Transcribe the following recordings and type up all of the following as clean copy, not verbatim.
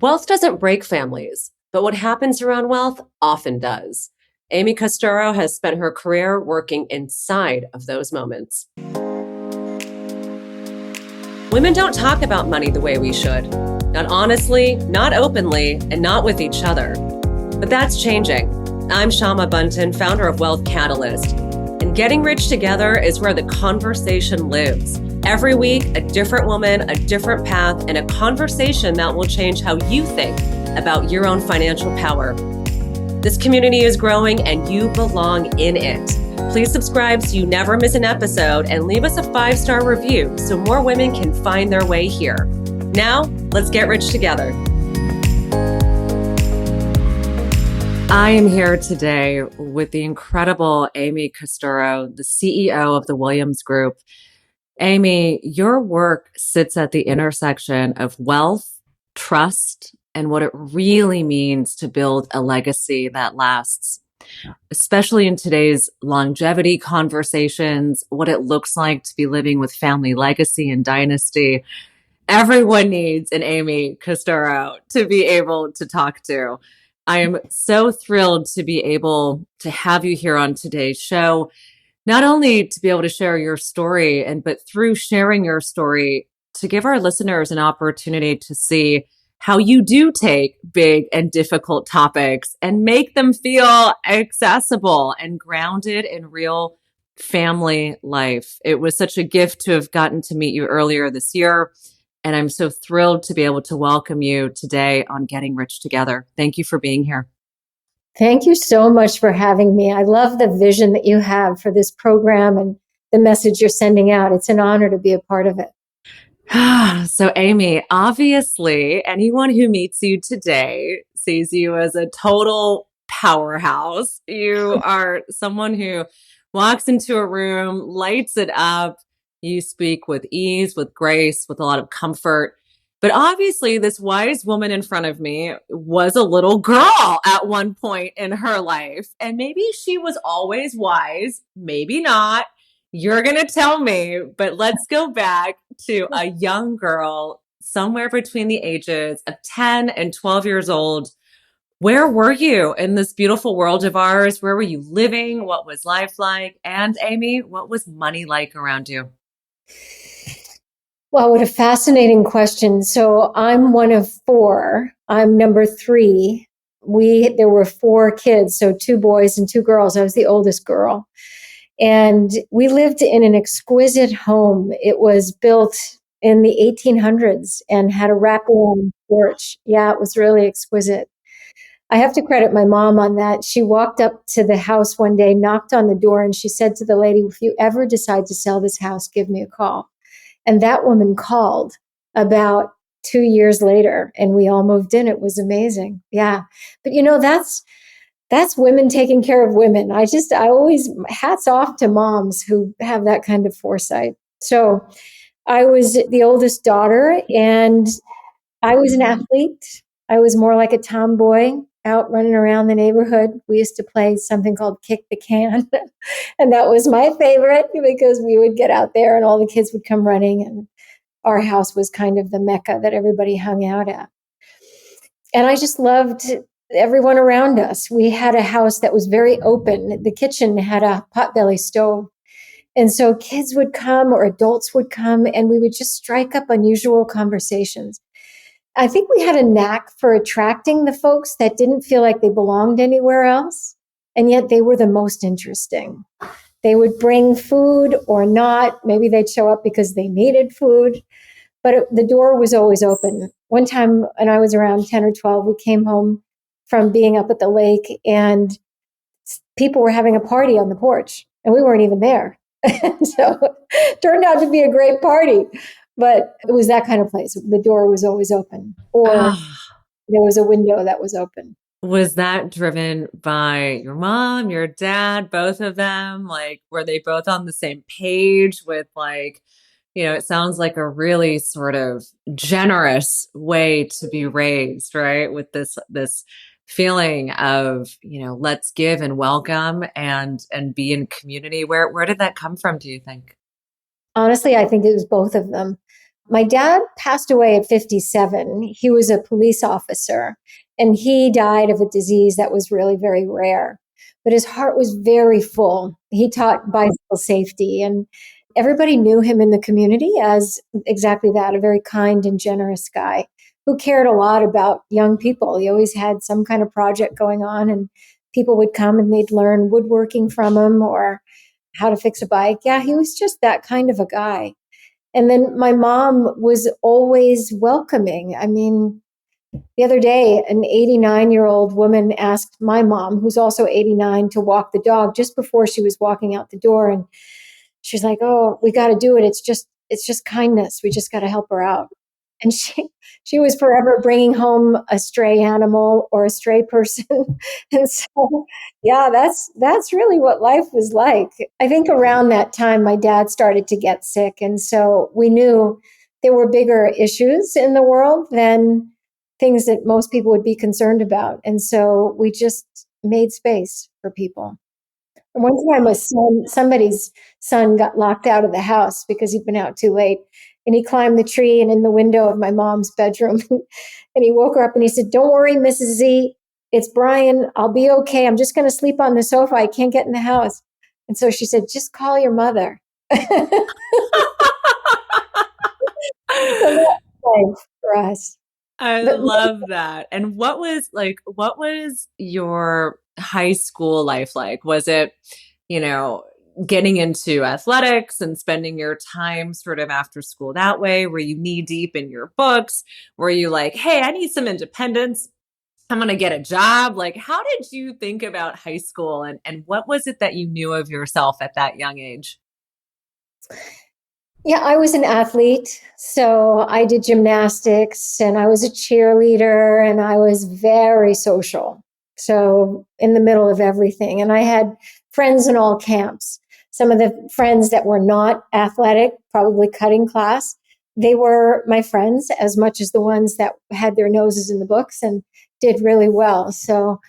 Wealth doesn't break families, but what happens around wealth often does. Amy Castoro has spent her career working inside of those moments. Women don't talk about money the way we should. Not honestly, not openly, and not with each other. But that's changing. I'm Syama Bunten, founder of Wealth Catalyst. And Getting Rich Together is where the conversation lives. Every week, a different woman, a different path, and a conversation that will change how you think about your own financial power. This community is growing and you belong in it. Please subscribe so you never miss an episode and leave us a 5-star review so more women can find their way here. Now, let's get rich together. I am here today with the incredible Amy Castoro, the CEO of the Williams Group. Amy, your work sits at the intersection of wealth, trust, and what it really means to build a legacy that lasts, especially in today's longevity conversations, what it looks like to be living with family legacy and dynasty. Everyone needs an Amy Castoro to be able to talk to. I am so thrilled to be able to have you here on today's show. Not only to be able to share your story, but through sharing your story, to give our listeners an opportunity to see how you do take big and difficult topics and make them feel accessible and grounded in real family life. It was such a gift to have gotten to meet you earlier this year. And I'm so thrilled to be able to welcome you today on Getting Rich Together. Thank you for being here. Thank you so much for having me. I love the vision that you have for this program and the message you're sending out. It's an honor to be a part of it. So, Amy, obviously, anyone who meets you today sees you as a total powerhouse. You are someone who walks into a room, lights it up. You speak with ease, with grace, with a lot of comfort. But obviously, this wise woman in front of me was a little girl at one point in her life. And maybe she was always wise, maybe not. You're going to tell me, but let's go back to a young girl somewhere between the ages of 10 and 12 years old. Where were you in this beautiful world of ours? Where were you living? What was life like? And Amy, what was money like around you? Well, what a fascinating question. So I'm one of 4. I'm number 3. There were 4 kids, so 2 boys and 2 girls. I was the oldest girl. And we lived in an exquisite home. It was built in the 1800s and had a wraparound porch. Yeah, it was really exquisite. I have to credit my mom on that. She walked up to the house one day, knocked on the door, and she said to the lady, "If you ever decide to sell this house, give me a call." And that woman called about 2 years later, and we all moved in. It was amazing. Yeah. But that's women taking care of women. I always, hats off to moms who have that kind of foresight. So I was the oldest daughter, and I was an athlete. I was more like a tomboy out running around the neighborhood. We used to play something called kick the can. And that was my favorite because we would get out there and all the kids would come running, and our house was kind of the mecca that everybody hung out at. And I just loved everyone around us. We had a house that was very open. The kitchen had a potbelly stove. And so kids would come or adults would come, and we would just strike up unusual conversations. I think we had a knack for attracting the folks that didn't feel like they belonged anywhere else, and yet they were the most interesting. They would bring food or not. Maybe they'd show up because they needed food, but the door was always open. One time when I was around 10 or 12, we came home from being up at the lake, and people were having a party on the porch, and we weren't even there. So it turned out to be a great party. But it was that kind of place. The door was always open, or there was a window that was open. Was that driven by your mom, your dad, both of them? Like, were they both on the same page with it sounds like a really sort of generous way to be raised, right? With this feeling of, let's give and welcome and be in community. Where did that come from, do you think? Honestly, I think it was both of them. My dad passed away at 57. He was a police officer and he died of a disease that was really very rare. But his heart was very full. He taught bicycle safety and everybody knew him in the community as exactly that, a very kind and generous guy who cared a lot about young people. He always had some kind of project going on and people would come and they'd learn woodworking from him or how to fix a bike. Yeah, he was just that kind of a guy. And then my mom was always welcoming. I mean, the other day, an 89-year-old woman asked my mom, who's also 89, to walk the dog just before she was walking out the door. And she's like, "Oh, we got to do it. It's just kindness. We just got to help her out." And she was forever bringing home a stray animal or a stray person. And so, yeah, that's really what life was like. I think around that time, my dad started to get sick. And so we knew there were bigger issues in the world than things that most people would be concerned about. And so we just made space for people. And one time, somebody's son got locked out of the house because he'd been out too late. And he climbed the tree and in the window of my mom's bedroom. And he woke her up and he said, "Don't worry, Mrs. Z. It's Brian. I'll be okay. I'm just going to sleep on the sofa. I can't get in the house." And so she said, "Just call your mother." So that's life for us. I But love that. And what was your high school life like? Was it, you know, getting into athletics and spending your time sort of after school that way? Were you knee deep in your books? Were you like, "Hey, I need some independence. I'm going to get a job"? Like, how did you think about high school and what was it that you knew of yourself at that young age? yeah, I was an athlete. So I did gymnastics and I was a cheerleader and I was very social. So in the middle of everything. And I had friends in all camps. Some of the friends that were not athletic, probably cutting class, they were my friends as much as the ones that had their noses in the books and did really well. So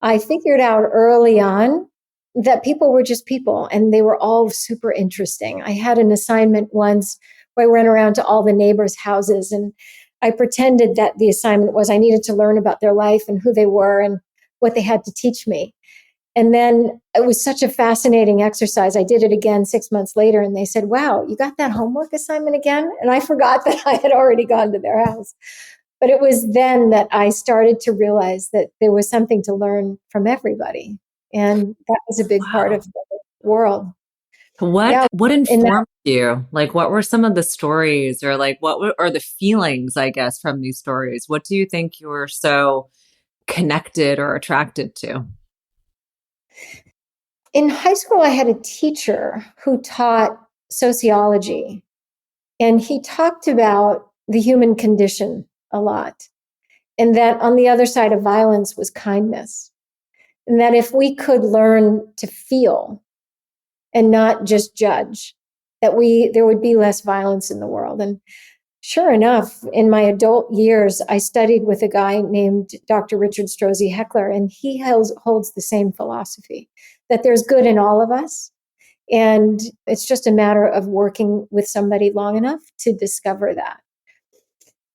I figured out early on that people were just people and they were all super interesting. I had an assignment once where I went around to all the neighbors' houses and I pretended that the assignment was I needed to learn about their life and who they were and what they had to teach me. And then it was such a fascinating exercise. I did it again 6 months later and they said, "Wow, you got that homework assignment again?" And I forgot that I had already gone to their house. But it was then that I started to realize that there was something to learn from everybody. And that was a big part Wow. of the world. What Yeah. what And that, informed you? Like what were some of the stories or like what were or the feelings, I guess, from these stories? What do you think you were so connected or attracted to? in high school, I had a teacher who taught sociology, and he talked about the human condition a lot. And that on the other side of violence was kindness. And that if we could learn to feel and not just judge, that there would be less violence in the world. And sure enough, in my adult years, I studied with a guy named Dr. Richard Strozzi Heckler, and he holds the same philosophy that there's good in all of us. And it's just a matter of working with somebody long enough to discover that.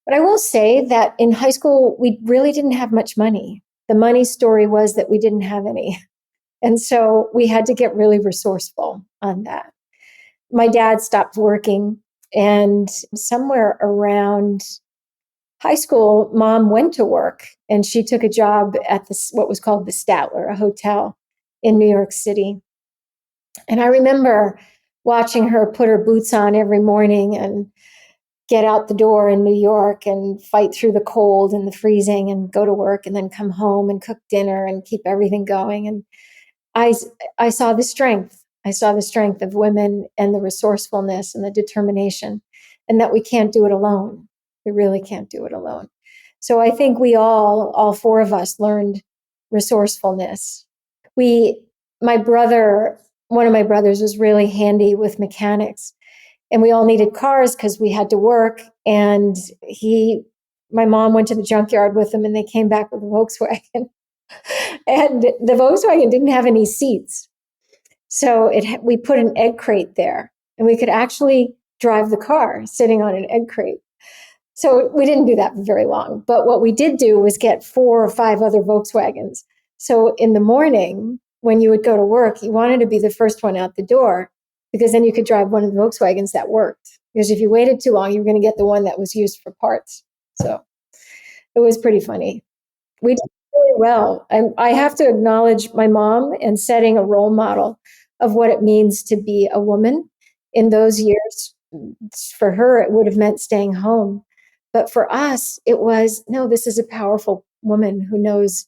But I will say that in high school, we really didn't have much money. The money story was that we didn't have any. And so we had to get really resourceful on that. My dad stopped working, and somewhere around high school, mom went to work and she took a job at what was called the Statler, a hotel in New York City. And I remember watching her put her boots on every morning and get out the door in New York and fight through the cold and the freezing and go to work and then come home and cook dinner and keep everything going. And I, I saw the strength. I saw the strength of women and the resourcefulness and the determination, and that we can't do it alone. We really can't do it alone. So I think all four of us learned resourcefulness. My brother, one of my brothers was really handy with mechanics, and we all needed cars because we had to work. And my mom went to the junkyard with him and they came back with a Volkswagen. And the Volkswagen didn't have any seats. So we put an egg crate there and we could actually drive the car sitting on an egg crate. So we didn't do that for very long. But what we did do was get 4 or 5 other Volkswagens. So in the morning, when you would go to work, you wanted to be the first one out the door because then you could drive one of the Volkswagens that worked. Because if you waited too long, you were going to get the one that was used for parts. So it was pretty funny. We did really well. I have to acknowledge my mom and setting a role model of what it means to be a woman in those years. For her, it would have meant staying home. But for us, it was, no, this is a powerful woman who knows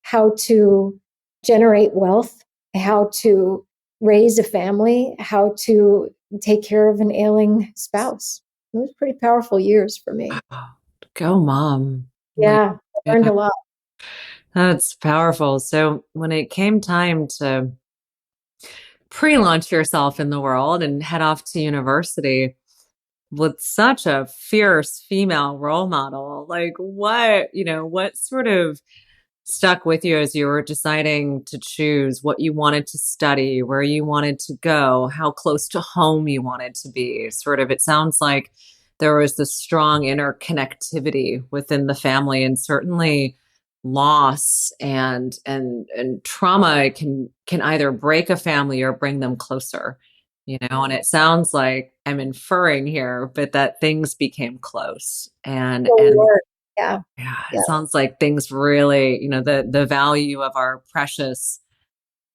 how to generate wealth, how to raise a family, how to take care of an ailing spouse. It was pretty powerful years for me. Wow. Go, mom. Like, Yeah, I learned yeah, a lot. that's powerful. So when it came time to pre-launch yourself in the world and head off to university with such a fierce female role model, like what sort of stuck with you as you were deciding to choose what you wanted to study, where you wanted to go, how close to home you wanted to be? Sort of, it sounds like there was this strong interconnectivity within the family, and certainly loss and trauma can either break a family or bring them closer, and it sounds like I'm inferring here, but that things became close So we and were. Yeah. yeah, it Yeah. sounds like things really, the value of our precious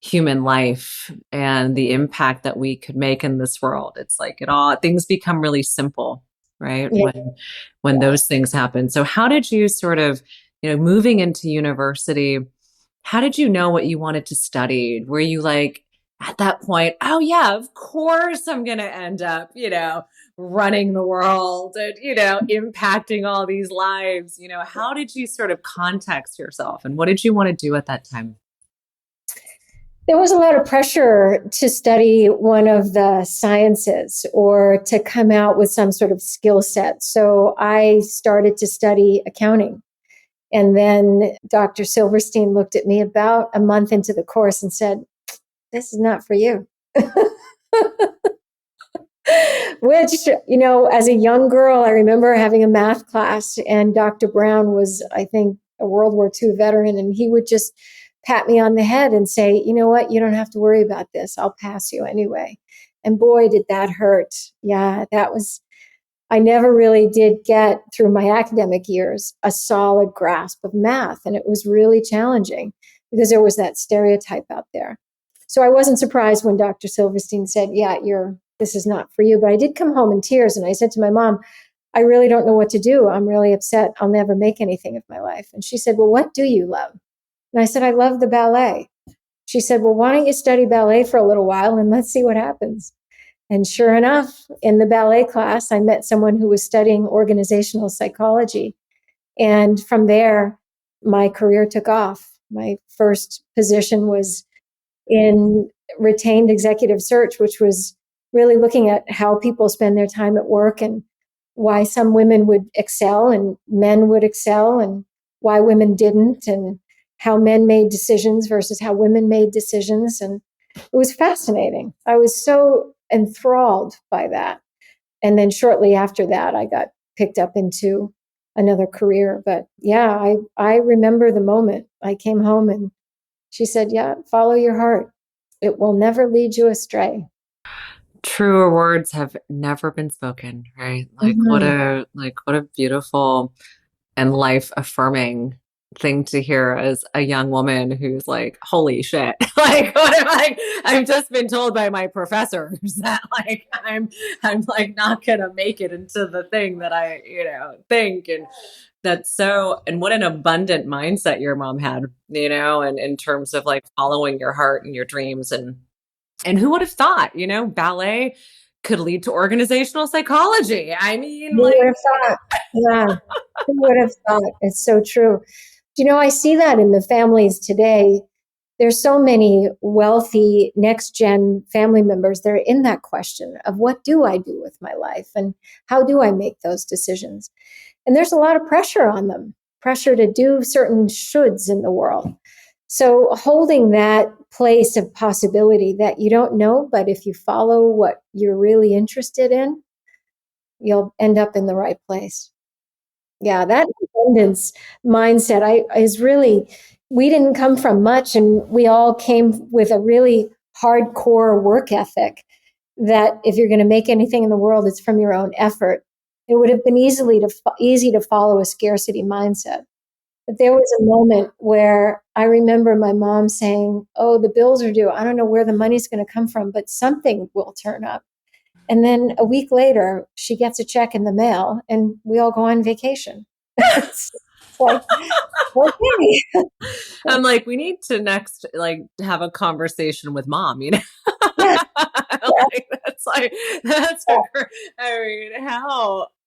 human life and the impact that we could make in this world. It's like things become really simple, right? Yeah. When those things happen. So how did you sort of, moving into university, how did you know what you wanted to study? Were you like at that point, oh yeah, of course I'm going to end up, running the world and, impacting all these lives? How did you sort of context yourself and what did you want to do at that time? There was a lot of pressure to study one of the sciences or to come out with some sort of skill set. So I started to study accounting. And then Dr. Silverstein looked at me about a month into the course and said, "This is not for you." Which, as a young girl, I remember having a math class, and Dr. Brown was, I think, a World War II veteran, and he would just pat me on the head and say, "You know what? You don't have to worry about this. I'll pass you anyway." And boy, did that hurt. Yeah, I never really did get through my academic years a solid grasp of math. And it was really challenging because there was that stereotype out there. So I wasn't surprised when Dr. Silverstein said, "Yeah, this is not for you." But I did come home in tears and I said to my mom, "I really don't know what to do. I'm really upset. I'll never make anything of my life." And she said, "Well, what do you love?" And I said, "I love the ballet." She said, "Well, why don't you study ballet for a little while and let's see what happens?" And sure enough, in the ballet class, I met someone who was studying organizational psychology. And from there, my career took off. My first position was in retained executive search, which was really looking at how people spend their time at work and why some women would excel and men would excel and why women didn't, and how men made decisions versus how women made decisions. And it was fascinating. I was so enthralled by that. And then shortly after that, I got picked up into another career. But yeah, I remember the moment I came home and she said, "Yeah, follow your heart. It will never lead you astray." Truer words have never been spoken, right? Like Mhm. what a beautiful and life affirming thing to hear as a young woman who's like, holy shit. Like what am I've just been told by my professors that like I'm like not gonna make it into the thing that I, think. And that's so, and what an abundant mindset your mom had, and in terms of like following your heart and your dreams. And who would have thought, ballet could lead to organizational psychology? I mean, Who would like, have thought? Yeah, who would have thought? It's so true. I see that in the families today. There's so many wealthy next gen family members that are in that question of what do I do with my life and how do I make those decisions? And there's a lot of pressure on them, pressure to do certain shoulds in the world. So holding that place of possibility that you don't know, but if you follow what you're really interested in, you'll end up in the right place. Yeah, that abundance mindset is really, we didn't come from much, and we all came with a really hardcore work ethic that if you're going to make anything in the world, it's from your own effort. It would have been easy to follow a scarcity mindset. But there was a moment where I remember my mom saying, "Oh, the bills are due. I don't know where the money's going to come from, but something will turn up." And then a week later, she gets a check in the mail and we all go on vacation. It's like, okay. I'm like, we need to next like have a conversation with mom, you know? Yeah, yeah, Like that's a I mean,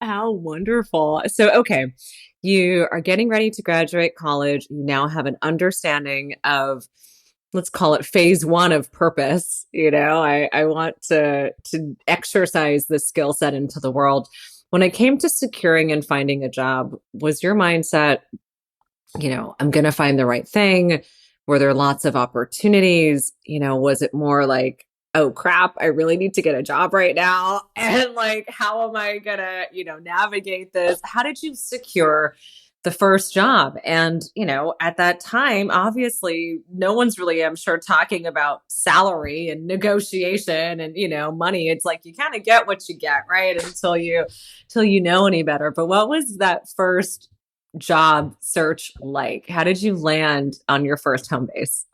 how wonderful. So okay, you are getting ready to graduate college. You now have an understanding of, let's call it phase one of purpose. You know, I want to exercise this skill set into the world. When it came to securing and finding a job, was your mindset, I'm going to find the right thing? Were there lots of opportunities? Was it more like, oh crap, I really need to get a job right now? And like, how am I going to, navigate this? How did you secure the first job? And, at that time, obviously, no one's really, I'm sure, talking about salary and negotiation and, money. It's like you kind of get what you get, right? Until you know any better. But what was that first job search like? How did you land on your first home base?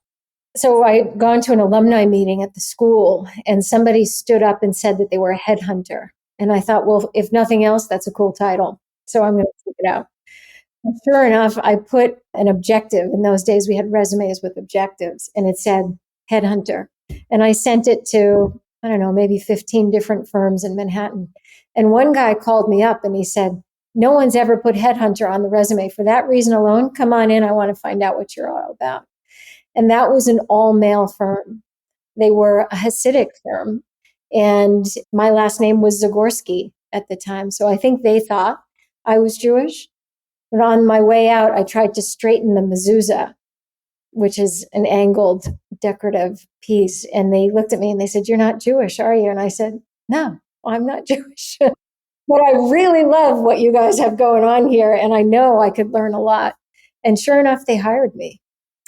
So I'd gone to an alumni meeting at the school, and somebody stood up and said that they were a headhunter. And I thought, well, if nothing else, that's a cool title. So I'm going to check it out. And sure enough, I put an objective. In those days, we had resumes with objectives, and it said headhunter. And I sent it to, I don't know, maybe 15 different firms in Manhattan. And one guy called me up and he said, "No one's ever put headhunter on the resume. For that reason alone, come on in. I want to find out what you're all about." And that was an all male firm. They were a Hasidic firm. And my last name was Zagorski at the time. So I think they thought I was Jewish. But on my way out, I tried to straighten the mezuzah, which is an angled decorative piece. And they looked at me and they said, "You're not Jewish, are you?" And I said, "No, I'm not Jewish." But I really love what you guys have going on here. And I know I could learn a lot. And sure enough, they hired me.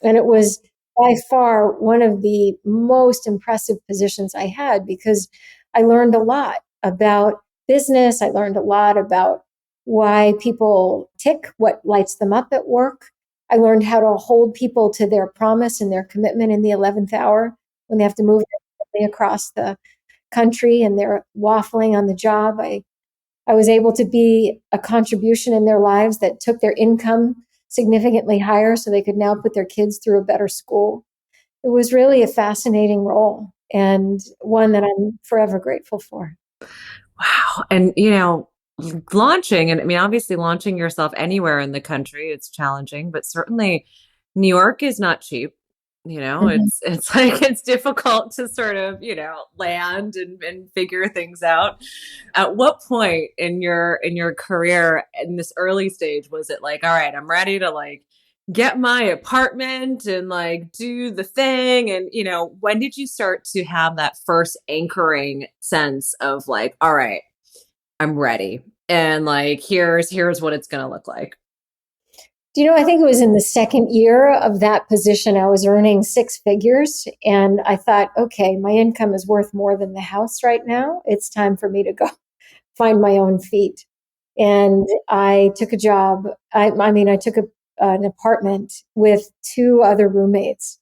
And it was by far one of the most impressive positions I had, because I learned a lot about business. I learned a lot about why people tick, what lights them up at work. I learned how to hold people to their promise and their commitment in the 11th hour when they have to move across the country and they're waffling on the job. I was able to be a contribution in their lives that took their income significantly higher so they could now put their kids through a better school. It was really a fascinating role, and one that I'm forever grateful for. Wow. And, launching, and I mean, obviously launching yourself anywhere in the country, it's challenging, but certainly New York is not cheap. Mhm. It's like it's difficult to sort of, land and figure things out. At what point in your career in this early stage was it like, all right, I'm ready to like get my apartment and like do the thing? And, when did you start to have that first anchoring sense of like, all right, I'm ready. And like, here's what it's going to look like. Do you know, I think it was in the second year of that position, I was earning six figures. And I thought, okay, my income is worth more than the house right now. It's time for me to go find my own feet. And I took a job. I took an apartment with two other roommates,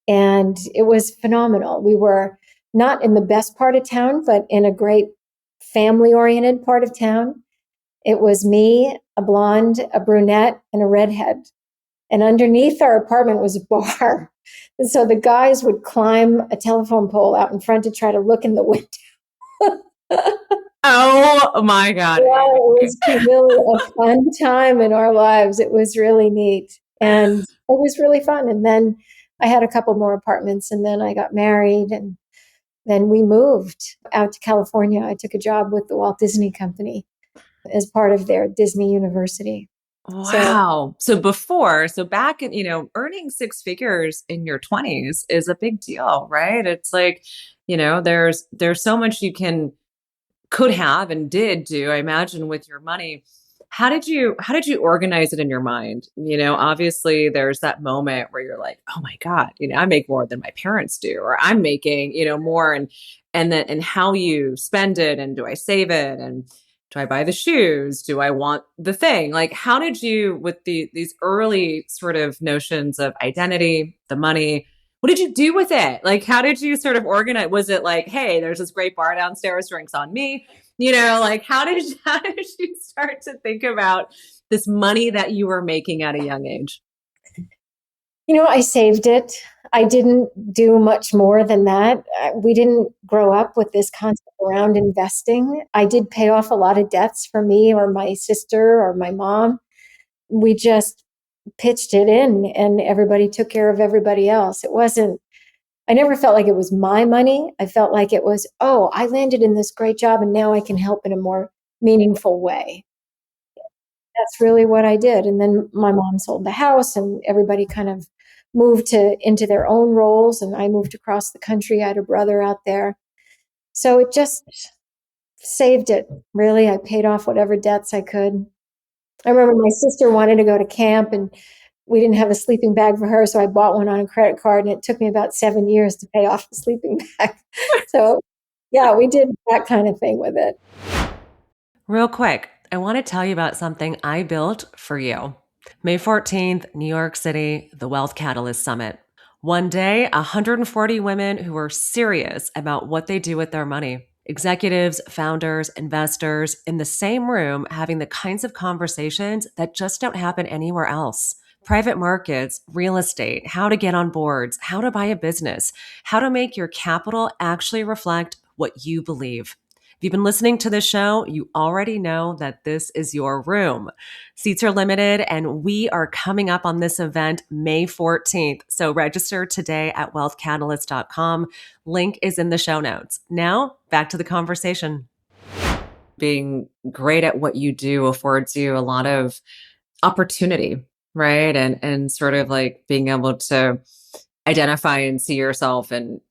and it was phenomenal. We were not in the best part of town, but in a great family oriented part of town. It was me, a blonde, a brunette, and a redhead. And underneath our apartment was a bar. And so the guys would climb a telephone pole out in front to try to look in the window. Oh my God, Yeah, Amy. it was really a fun time in our lives. It was really neat. And it was really fun. And then I had a couple more apartments, and then I got married, and then we moved out to California. I took a job with the Walt Disney Company as part of their Disney University. So, Wow. So back in, earning six figures in your 20s is a big deal, right? It's like, there's so much you can could have and did do, I imagine, with your money. How did you organize it in your mind? Obviously there's that moment where you're like, oh my God, I make more than my parents do, or I'm making, more, and how you spend it, and do I save it, and do I buy the shoes? Do I want the thing? Like, how did you, with these early sort of notions of identity, the money, what did you do with it? Like, how did you sort of organize? Was it like, hey, there's this great bar downstairs, drinks on me? Like, how did you start to think about this money that you were making at a young age? I saved it. I didn't do much more than that. We didn't grow up with this concept around investing. I did pay off a lot of debts for me or my sister or my mom. We just pitched it in and everybody took care of everybody else. I never felt like it was my money. I felt like it was, oh, I landed in this great job and now I can help in a more meaningful way. That's really what I did. And then my mom sold the house and everybody kind of moved into their own roles. And I moved across the country. I had a brother out there. So it just saved it. Really, I paid off whatever debts I could. I remember my sister wanted to go to camp and we didn't have a sleeping bag for her. So I bought one on a credit card and it took me about 7 years to pay off the sleeping bag. So yeah, we did that kind of thing with it. Real quick, I want to tell you about something I built for you. May 14th, New York City, the Wealth Catalyst Summit. One day, 140 women who are serious about what they do with their money. Executives, founders, investors in the same room having the kinds of conversations that just don't happen anywhere else. Private markets, real estate, how to get on boards, how to buy a business, how to make your capital actually reflect what you believe. If you've been listening to this show, you already know that this is your room. Seats are limited, and we are coming up on this event May 14th. So register today at wealthcatalyst.com. Link is in the show notes. Now, back to the conversation. Being great at what you do affords you a lot of opportunity, right? And sort of like being able to identify and see yourself and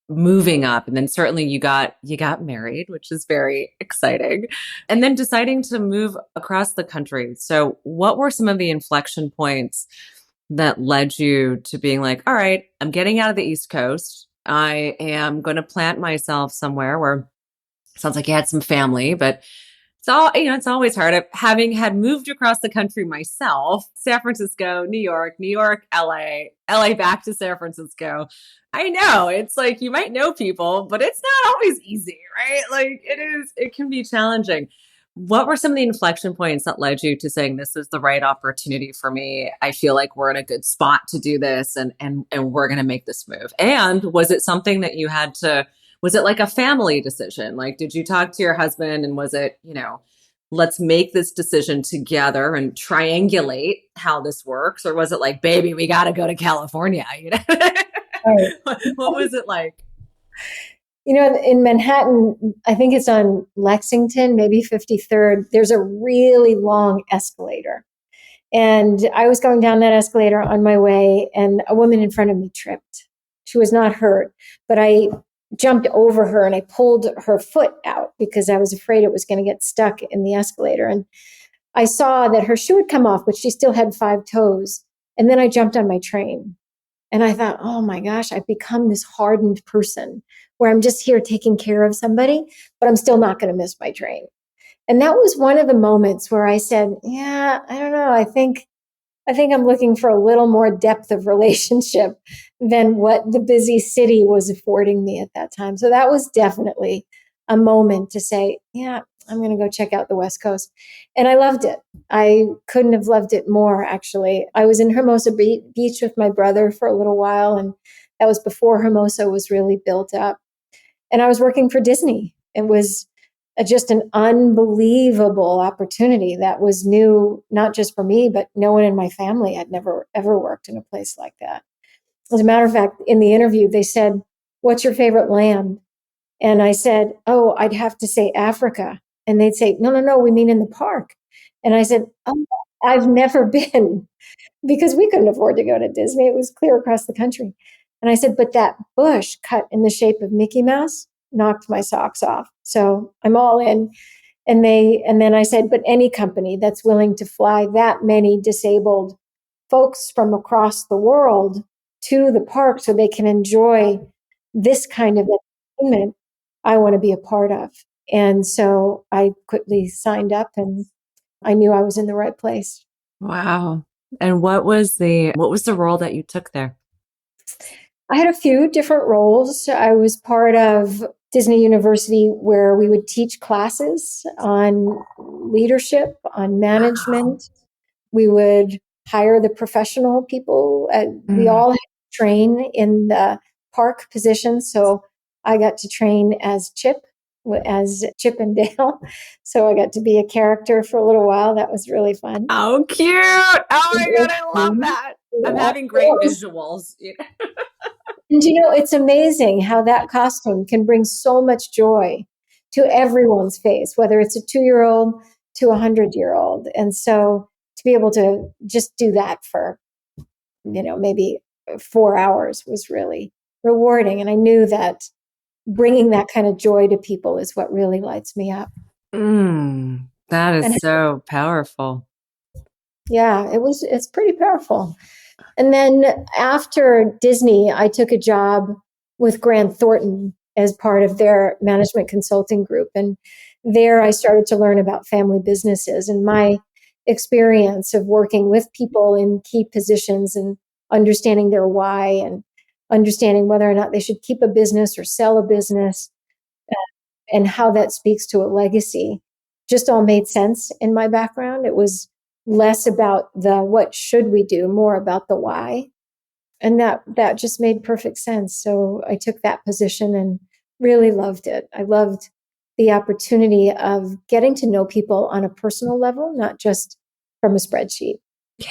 moving up. And then certainly you got married, which is very exciting. And then deciding to move across the country. So what were some of the inflection points that led you to being like, all right, I'm getting out of the East Coast. I am going to plant myself somewhere where it sounds like you had some family, but it's always hard. Having had moved across the country myself, San Francisco, New York, LA back to San Francisco. I know it's like you might know people, but it's not always easy, right? Like it can be challenging. What were some of the inflection points that led you to saying this is the right opportunity for me? I feel like we're in a good spot to do this and we're going to make this move. And was it something that you had to, was it like a family decision? Like, did you talk to your husband and was it, let's make this decision together and triangulate how this works? Or was it like, baby, we got to go to California? Right. What was it like? In Manhattan, I think it's on Lexington, maybe 53rd, there's a really long escalator. And I was going down that escalator on my way, and a woman in front of me tripped. She was not hurt, but I jumped over her and I pulled her foot out because I was afraid it was going to get stuck in the escalator. And I saw that her shoe had come off, but she still had 5 toes. And then I jumped on my train. And I thought, oh my gosh, I've become this hardened person where I'm just here taking care of somebody, but I'm still not going to miss my train. And that was one of the moments where I said, yeah, I don't know. I think I'm looking for a little more depth of relationship than what the busy city was affording me at that time. So that was definitely a moment to say, yeah, I'm going to go check out the West Coast. And I loved it. I couldn't have loved it more, actually. I was in Hermosa Beach with my brother for a little while, and that was before Hermosa was really built up. And I was working for Disney. It was just an unbelievable opportunity that was new, not just for me, but no one in my family had never, ever worked in a place like that. As a matter of fact, in the interview, they said, what's your favorite land? And I said, oh, I'd have to say Africa. And they'd say, no, we mean in the park. And I said, oh, I've never been, because we couldn't afford to go to Disney. It was clear across the country. And I said, but that bush cut in the shape of Mickey Mouse, knocked my socks off. So I'm all in. And then I said, but any company that's willing to fly that many disabled folks from across the world to the park so they can enjoy this kind of entertainment, I want to be a part of. And so I quickly signed up, and I knew I was in the right place. Wow. And what was the role that you took there? I had a few different roles. I was part of Disney University where we would teach classes on leadership, on Wow. management. We would hire the professional people. We Mm. all had to train in the park position. So I got to train as Chip and Dale. So I got to be a character for a little while. That was really fun. How cute. Oh my God, I love that. I'm Yeah. having great visuals. And it's amazing how that costume can bring so much joy to everyone's face, whether it's a 2-year-old to a 100-year-old. And so to be able to just do that for, maybe 4 hours was really rewarding. And I knew that bringing that kind of joy to people is what really lights me up. That And is so powerful. yeah, it's pretty powerful. And then after Disney, I took a job with Grant Thornton as part of their management consulting group. And there I started to learn about family businesses and my experience of working with people in key positions and understanding their why and understanding whether or not they should keep a business or sell a business, and how that speaks to a legacy just all made sense in my background. It was less about the what should we do, more about the why. And that just made perfect sense. So I took that position and really loved it. I loved the opportunity of getting to know people on a personal level, not just from a spreadsheet. Yeah.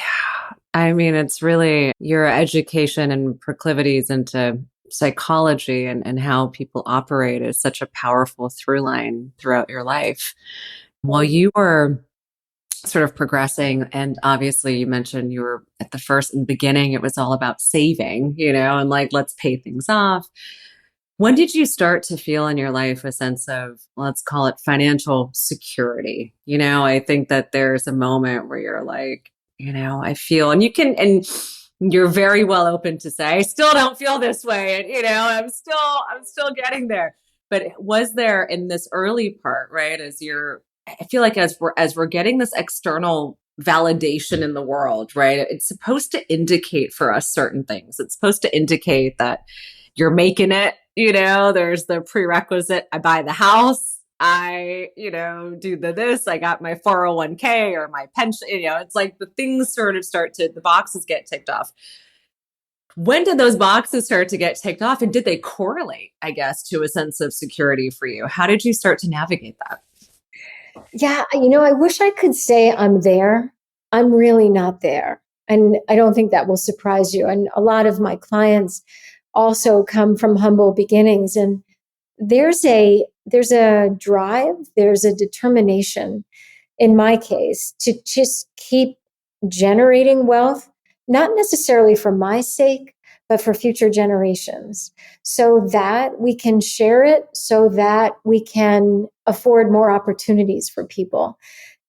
I mean, it's really your education and proclivities into psychology and how people operate is such a powerful through line throughout your life. While you were sort of progressing, and obviously you mentioned you were at the first in the beginning, it was all about saving, and like, let's pay things off. When did you start to feel in your life a sense of, let's call it financial security? I think that there's a moment where you're like, I feel, and you're very well open to say, I still don't feel this way. And, I'm still getting there. But was there in this early part, right? I feel like as we're getting this external validation in the world, right? It's supposed to indicate for us certain things. It's supposed to indicate that you're making it, there's the prerequisite. I buy the house. I, do this. I got my 401k or my pension, it's like the things sort of the boxes get ticked off. When did those boxes start to get ticked off? And did they correlate, I guess, to a sense of security for you? How did you start to navigate that? Yeah, I wish I could say I'm there. I'm really not there. And I don't think that will surprise you. And a lot of my clients also come from humble beginnings, and there's a drive, there's a determination in my case to just keep generating wealth, not necessarily for my sake, but for future generations, so that we can share it, so that we can afford more opportunities for people.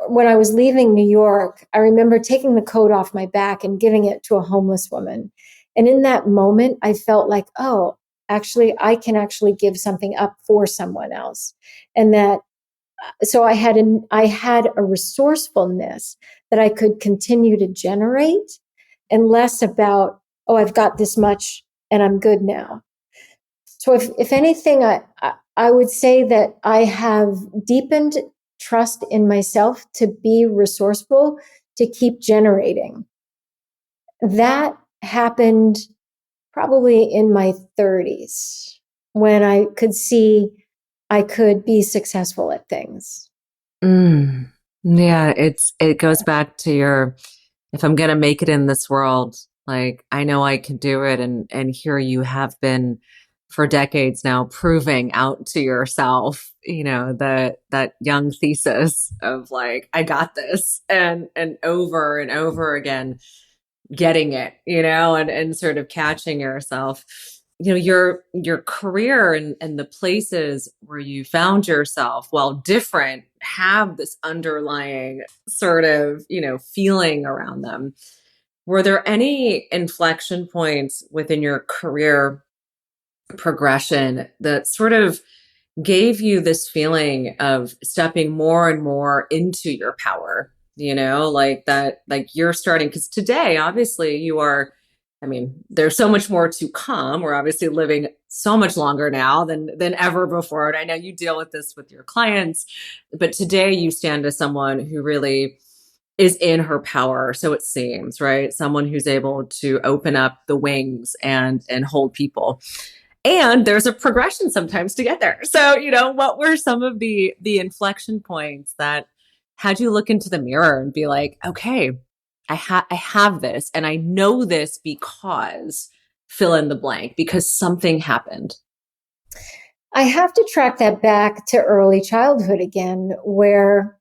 When I was leaving New York, I remember taking the coat off my back and giving it to a homeless woman. And in that moment, I felt like, oh, actually, I can actually give something up for someone else. And that, so I had a resourcefulness that I could continue to generate, and less about, oh, I've got this much and I'm good now. So if anything, I would say that I have deepened trust in myself to be resourceful, to keep generating. That happened probably in my 30s, when I could see I could be successful at things. Mm. Yeah, it goes back to if I'm gonna make it in this world, like I know I can do it, and here you have been for decades now proving out to yourself, that young thesis of like, I got this, and over and over again getting it, and sort of catching yourself. your career and the places where you found yourself, while different, have this underlying sort of, feeling around them. Were there any inflection points within your career progression that sort of gave you this feeling of stepping more and more into your power, like that, like you're starting, because today, obviously, you are, I mean, there's so much more to come. We're obviously living so much longer now than ever before. And I know you deal with this with your clients, but today you stand as someone who really is in her power. So it seems, right? Someone who's able to open up the wings and hold people. And there's a progression sometimes to get there. So, what were some of the inflection points that had you look into the mirror and be like, okay, I have this, and I know this because fill in the blank, because something happened. I have to track that back to early childhood again, where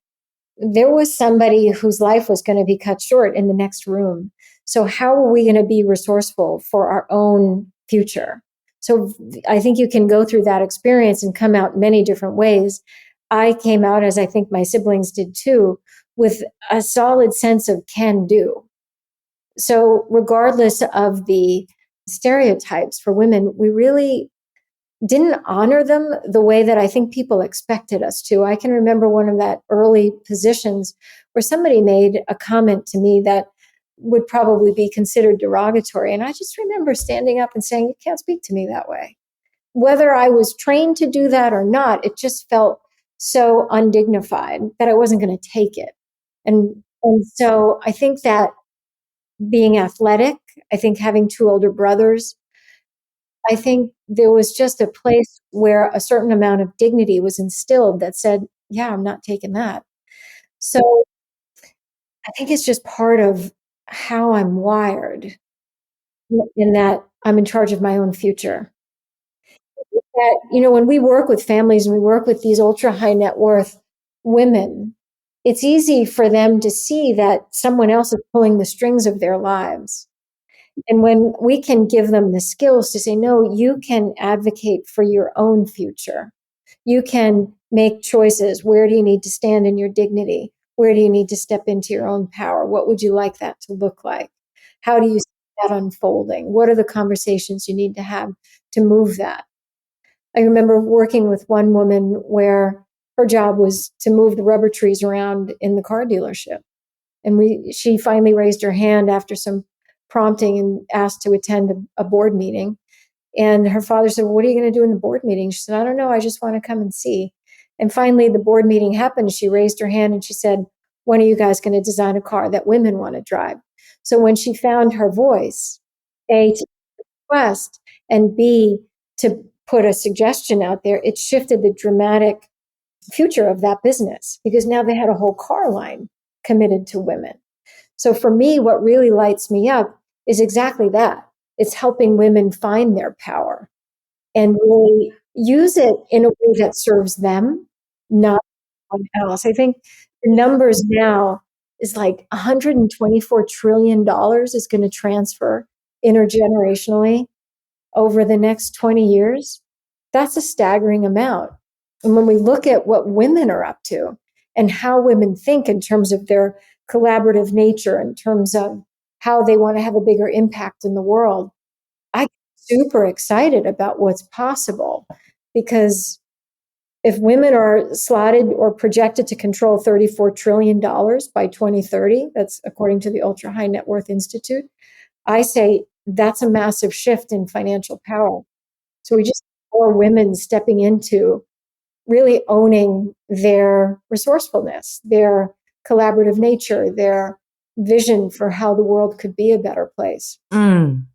there was somebody whose life was going to be cut short in the next room. So how are we going to be resourceful for our own future? So I think you can go through that experience and come out many different ways. I came out, as I think my siblings did too, with a solid sense of can do. So regardless of the stereotypes for women, we really didn't honor them the way that I think people expected us to. I can remember one of that early positions where somebody made a comment to me that would probably be considered derogatory. And I just remember standing up and saying, you can't speak to me that way. Whether I was trained to do that or not, it just felt so undignified that I wasn't going to take it. And so I think that being athletic, I think having two older brothers, I think there was just a place where a certain amount of dignity was instilled that said, yeah, I'm not taking that. So I think it's just part of how I'm wired, in that I'm in charge of my own future. That, when we work with families and we work with these ultra high net worth women, it's easy for them to see that someone else is pulling the strings of their lives. And when we can give them the skills to say, no, you can advocate for your own future. You can make choices. Where do you need to stand in your dignity? Where do you need to step into your own power? What would you like that to look like? How do you see that unfolding? What are the conversations you need to have to move that? I remember working with one woman where her job was to move the rubber trees around in the car dealership. And she finally raised her hand after some prompting and asked to attend a board meeting. And her father said, well, what are you going to do in the board meeting? She said, I don't know. I just want to come and see. And finally, the board meeting happened. She raised her hand and she said, when are you guys going to design a car that women want to drive? So when she found her voice, A, to request, and B, to put a suggestion out there, it shifted the dramatic future of that business, because now they had a whole car line committed to women. So for me, what really lights me up is exactly that. It's helping women find their power and really use it in a way that serves them, not someone else. I think the numbers now is like $124 trillion is going to transfer intergenerationally over the next 20 years. That's a staggering amount. And when we look at what women are up to and how women think in terms of their collaborative nature, in terms of how they want to have a bigger impact in the world, I'm super excited about what's possible, because if women are slotted or projected to control $34 trillion by 2030, that's according to the Ultra High Net Worth Institute, I say that's a massive shift in financial power. So we just need more women stepping into really owning their resourcefulness, their collaborative nature, their vision for how the world could be a better place. Mm.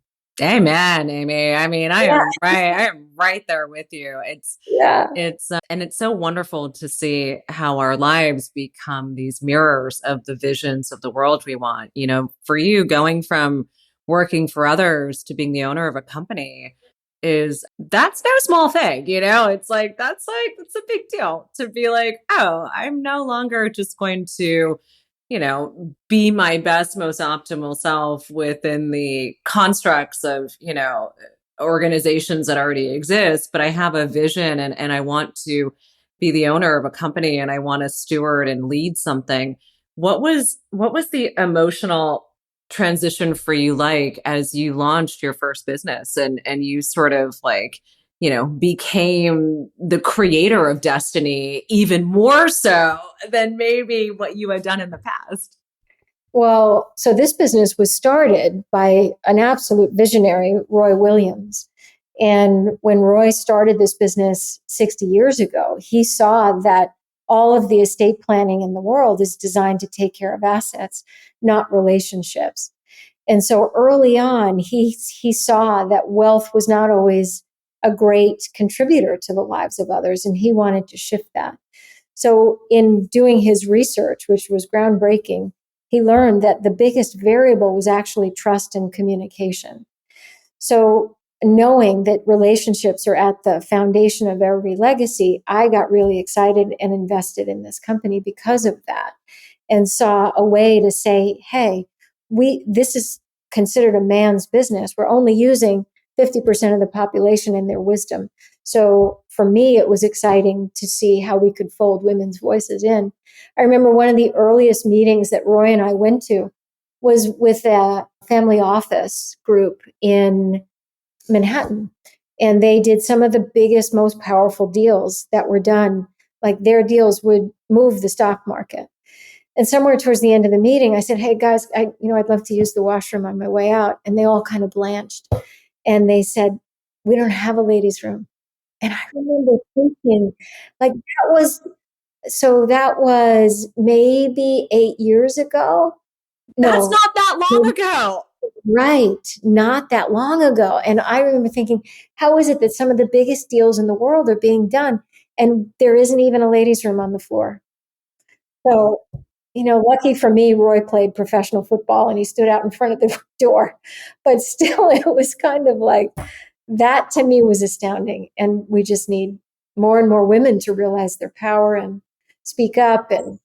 Amen, Amy. I mean, Yeah. I am right there with you. Yeah. And it's so wonderful to see how our lives become these mirrors of the visions of the world we want. For you, going from working for others to being the owner of a company, that's no small thing. It's like, it's a big deal to be like, oh, I'm no longer just going to be my best, most optimal self within the constructs of, organizations that already exist, but I have a vision and I want to be the owner of a company and I want to steward and lead something. What was the emotional transition for you like as you launched your first business and you sort of like, became the creator of destiny even more so than maybe what you had done in the past? Well, so this business was started by an absolute visionary, Roy Williams. And when Roy started this business 60 years ago, he saw that all of the estate planning in the world is designed to take care of assets, not relationships. And so early on, he saw that wealth was not always a great contributor to the lives of others, and he wanted to shift that. So in doing his research, which was groundbreaking, he learned that the biggest variable was actually trust and communication. So knowing that relationships are at the foundation of every legacy, I got really excited and invested in this company because of that, and saw a way to say, hey, this is considered a man's business. We're only using 50% of the population and their wisdom. So for me, it was exciting to see how we could fold women's voices in. I remember one of the earliest meetings that Roy and I went to was with a family office group in Manhattan. And they did some of the biggest, most powerful deals that were done. Like their deals would move the stock market. And somewhere towards the end of the meeting, I said, hey guys, I'd love to use the washroom on my way out. And they all kind of blanched. And they said, we don't have a ladies' room. And I remember thinking, like, that was maybe 8 years ago. That's No, not that long ago. right. Not that long ago. And I remember thinking, how is it that some of the biggest deals in the world are being done and there isn't even a ladies' room on the floor? So, lucky for me, Roy played professional football and he stood out in front of the door. But still, it was kind of like, that to me was astounding. And we just need more and more women to realize their power and speak up and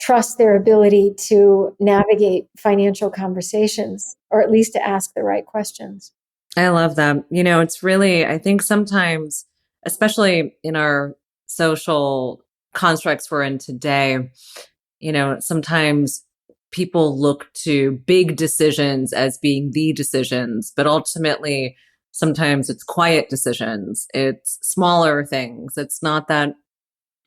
trust their ability to navigate financial conversations, or at least to ask the right questions. I love that. It's really, I think sometimes, especially in our social constructs we're in today, sometimes people look to big decisions as being the decisions, but ultimately, sometimes it's quiet decisions. It's smaller things. It's not that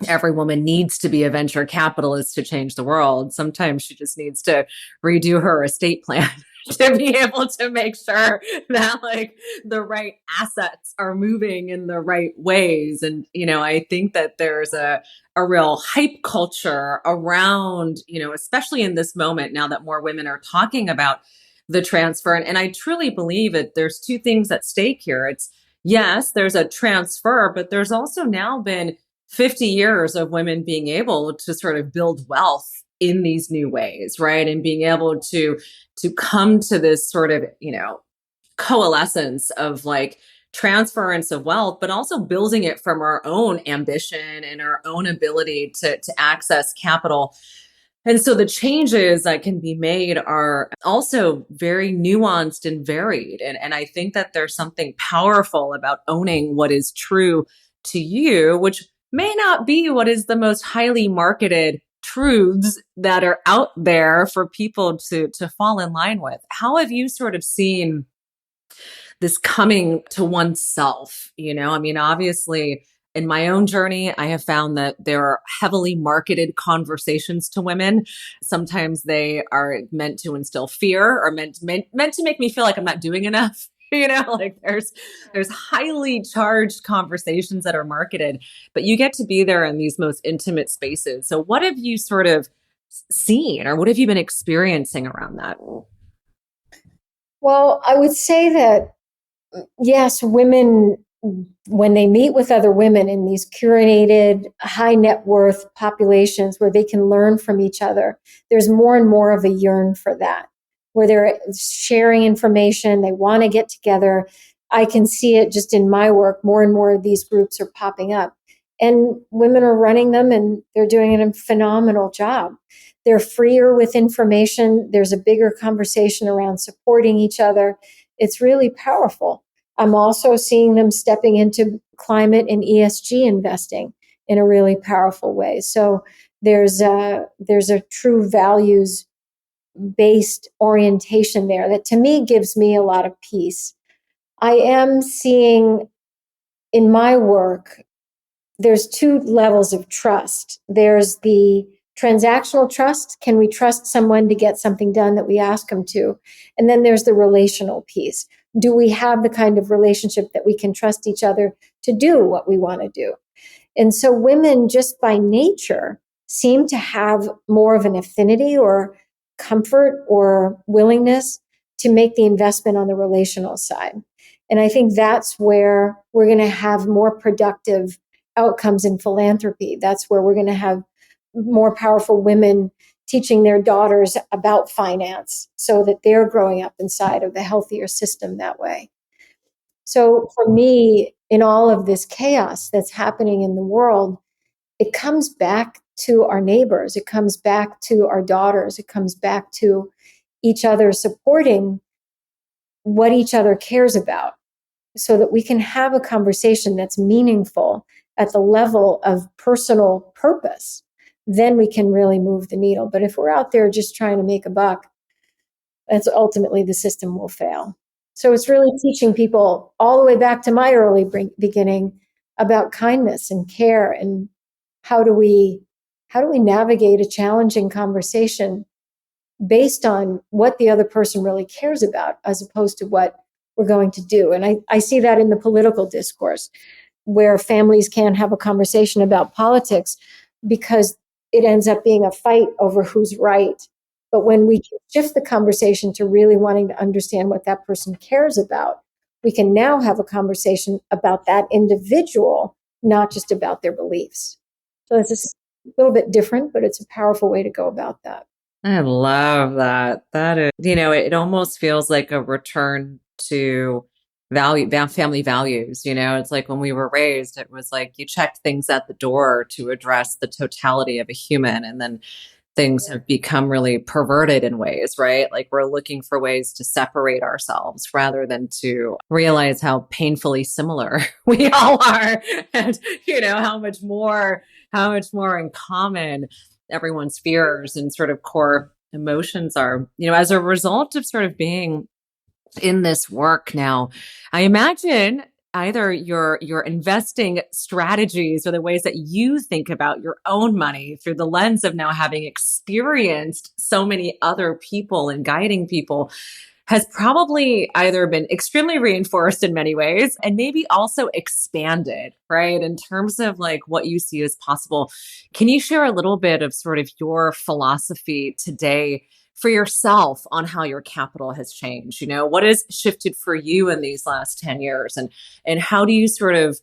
every woman needs to be a venture capitalist to change the world. Sometimes she just needs to redo her estate plan to be able to make sure that like the right assets are moving in the right ways. And, I think that there's a real hype culture around, especially in this moment now that more women are talking about the transfer. And I truly believe that there's two things at stake here. It's yes, there's a transfer, but there's also now been 50 years of women being able to sort of build wealth in these new ways, right? And being able to come to this sort of, coalescence of like transference of wealth, but also building it from our own ambition and our own ability to access capital. And so the changes that can be made are also very nuanced and varied. And I think that there's something powerful about owning what is true to you, which may not be what is the most highly marketed truths that are out there for people to fall in line with. How have you sort of seen this coming to oneself? I mean, obviously, in my own journey, I have found that there are heavily marketed conversations to women. Sometimes they are meant to instill fear or meant to make me feel like I'm not doing enough. Like there's highly charged conversations that are marketed, but you get to be there in these most intimate spaces. So what have you sort of seen or what have you been experiencing around that? Well, I would say that, yes, women, when they meet with other women in these curated, high net worth populations where they can learn from each other, there's more and more of a yearn for that, where they're sharing information, they want to get together. I can see it just in my work. More and more of these groups are popping up. And women are running them and they're doing a phenomenal job. They're freer with information. There's a bigger conversation around supporting each other. It's really powerful. I'm also seeing them stepping into climate and ESG investing in a really powerful way. So there's a true values based orientation there that to me gives me a lot of peace. I am seeing in my work, there's two levels of trust. There's the transactional trust. Can we trust someone to get something done that we ask them to? And then there's the relational piece. Do we have the kind of relationship that we can trust each other to do what we want to do? And so women just by nature seem to have more of an affinity or comfort or willingness to make the investment on the relational side. And I think that's where we're going to have more productive outcomes in philanthropy. That's where we're going to have more powerful women teaching their daughters about finance so that they're growing up inside of the healthier system that way. So for me, in all of this chaos that's happening in the world, it comes back to our neighbors. It comes back to our daughters. It comes back to each other supporting what each other cares about so that we can have a conversation that's meaningful at the level of personal purpose. Then we can really move the needle. But if we're out there just trying to make a buck, that's ultimately the system will fail. So it's really teaching people all the way back to my early beginning about kindness and care and how do we navigate a challenging conversation based on what the other person really cares about as opposed to what we're going to do. And I see that in the political discourse where families can't have a conversation about politics because it ends up being a fight over who's right. But when we can shift the conversation to really wanting to understand what that person cares about, we can now have a conversation about that individual, not just about their beliefs. So it's just a little bit different, but it's a powerful way to go about that. I love that. That is, it almost feels like a return to family values. It's like when we were raised, it was like you checked things at the door to address the totality of a human. And then things have become really perverted in ways, right? Like we're looking for ways to separate ourselves rather than to realize how painfully similar we all are and, how much more in common everyone's fears and sort of core emotions are, as a result of sort of being in this work now. I imagine either your investing strategies or the ways that you think about your own money through the lens of now having experienced so many other people and guiding people has probably either been extremely reinforced in many ways and maybe also expanded, right? In terms of like what you see as possible. Can you share a little bit of sort of your philosophy today for yourself on how your capital has changed? What has shifted for you in these last 10 years and how do you sort of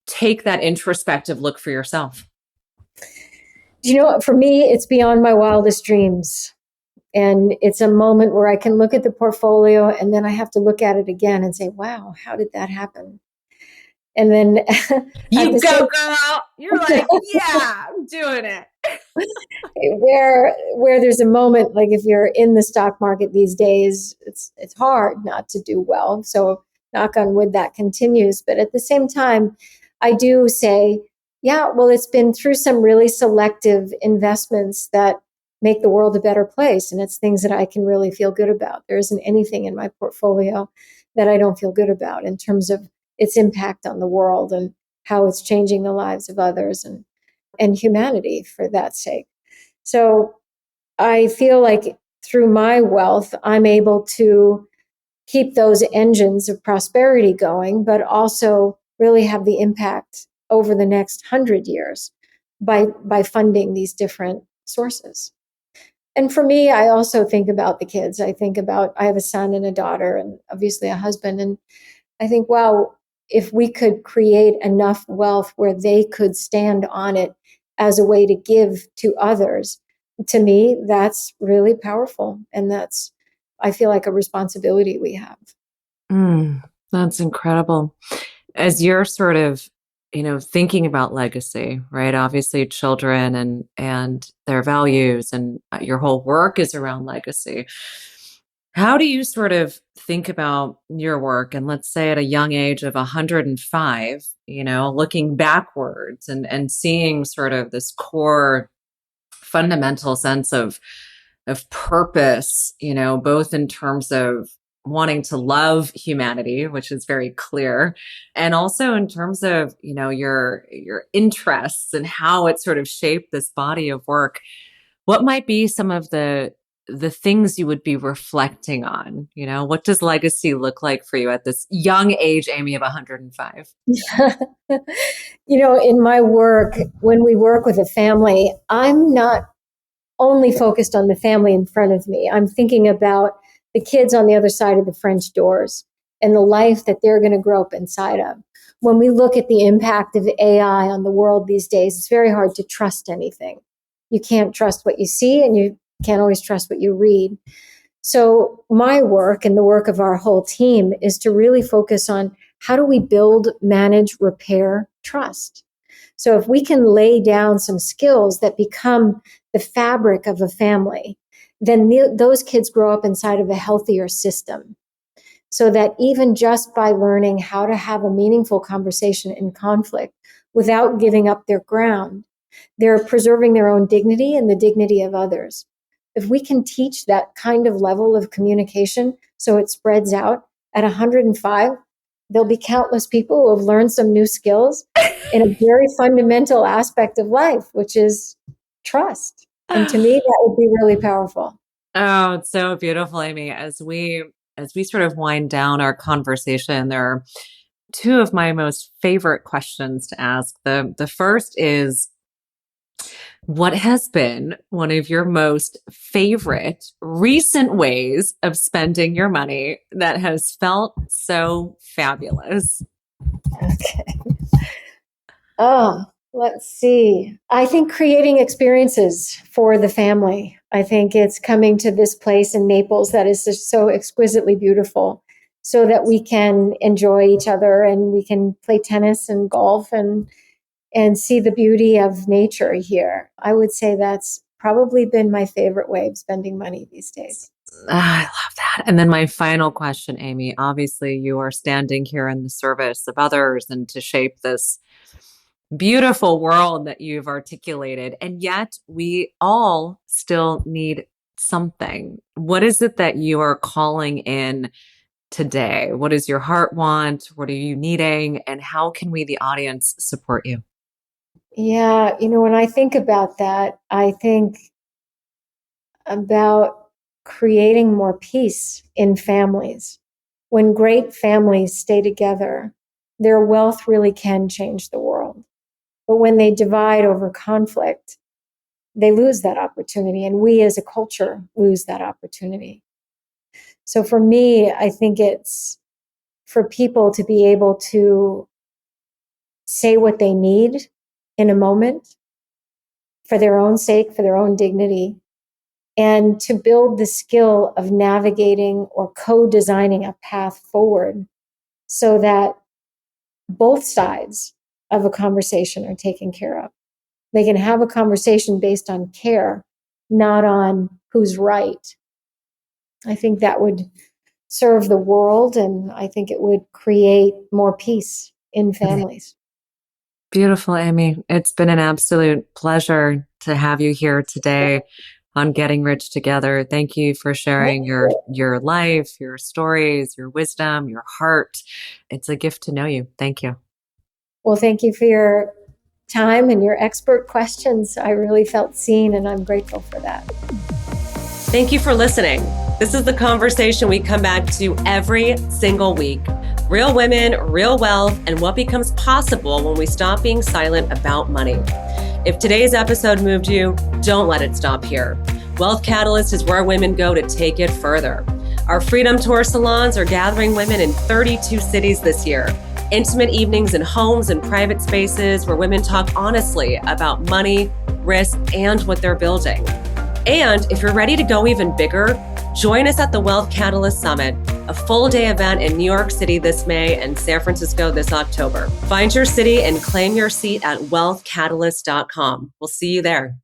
take that introspective look for yourself? For me, it's beyond my wildest dreams. And it's a moment where I can look at the portfolio and then I have to look at it again and say, wow, how did that happen? And then you go, girl. You're like, yeah, I'm doing it. where there's a moment, like if you're in the stock market these days, it's hard not to do well. So knock on wood, that continues. But at the same time, I do say, yeah, well, it's been through some really selective investments that make the world a better place. And it's things that I can really feel good about. There isn't anything in my portfolio that I don't feel good about in terms of its impact on the world and how it's changing the lives of others and humanity for that sake. So I feel like through my wealth, I'm able to keep those engines of prosperity going, but also really have the impact over the next 100 years by funding these different sources. And for me, I also think about the kids. I have a son and a daughter and obviously a husband. And I think, wow, if we could create enough wealth where they could stand on it as a way to give to others, to me, that's really powerful. And I feel like a responsibility we have. That's incredible. As you're sort of, thinking about legacy, right? Obviously children and their values and your whole work is around legacy. How do you sort of think about your work? And let's say at a young age of 105, looking backwards and seeing sort of this core fundamental sense of purpose, both in terms of wanting to love humanity, which is very clear, and also in terms of, your interests and how it sort of shaped this body of work. What might be some of the things you would be reflecting on? What does legacy look like for you at this young age, Amy, of 105? In my work, when we work with a family, I'm not only focused on the family in front of me. I'm thinking about the kids on the other side of the French doors and the life that they're going to grow up inside of. When we look at the impact of AI on the world these days, it's very hard to trust anything. You can't trust what you see, and you can't always trust what you read. So my work and the work of our whole team is to really focus on how do we build, manage, repair trust. So if we can lay down some skills that become the fabric of a family, then those kids grow up inside of a healthier system. So that even just by learning how to have a meaningful conversation in conflict without giving up their ground, they're preserving their own dignity and the dignity of others. If we can teach that kind of level of communication so it spreads out at 105, there'll be countless people who have learned some new skills in a very fundamental aspect of life, which is trust. And to me, that would be really powerful. Oh, it's so beautiful, Amy. As we sort of wind down our conversation, there are two of my most favorite questions to ask. The first is, what has been one of your most favorite recent ways of spending your money that has felt so fabulous? Okay. Oh, let's see. I think creating experiences for the family. I think it's coming to this place in Naples that is just so exquisitely beautiful so that we can enjoy each other and we can play tennis and golf and see the beauty of nature here. I would say that's probably been my favorite way of spending money these days. I love that. And then my final question, Amy, obviously you are standing here in the service of others and to shape this beautiful world that you've articulated. And yet we all still need something. What is it that you are calling in today? What does your heart want? What are you needing? And how can we, the audience, support you? Yeah, when I think about that, I think about creating more peace in families. When great families stay together, their wealth really can change the world. But when they divide over conflict, they lose that opportunity. And we as a culture lose that opportunity. So for me, I think it's for people to be able to say what they need in a moment for their own sake, for their own dignity, and to build the skill of navigating or co-designing a path forward so that both sides of a conversation are taken care of. They can have a conversation based on care, not on who's right. I think that would serve the world, and I think it would create more peace in families. Beautiful, Amy. It's been an absolute pleasure to have you here today on Getting Rich Together. Thank you for sharing your life, your stories, your wisdom, your heart. It's a gift to know you. Thank you. Well, thank you for your time and your expert questions. I really felt seen, and I'm grateful for that. Thank you for listening. This is the conversation we come back to every single week. Real women, real wealth, and what becomes possible when we stop being silent about money. If today's episode moved you, don't let it stop here. Wealth Catalyst is where women go to take it further. Our Freedom Tour salons are gathering women in 32 cities this year. Intimate evenings in homes and private spaces where women talk honestly about money, risk, and what they're building. And if you're ready to go even bigger, join us at the Wealth Catalyst Summit, a full-day event in New York City this May and San Francisco this October. Find your city and claim your seat at wealthcatalyst.com. We'll see you there.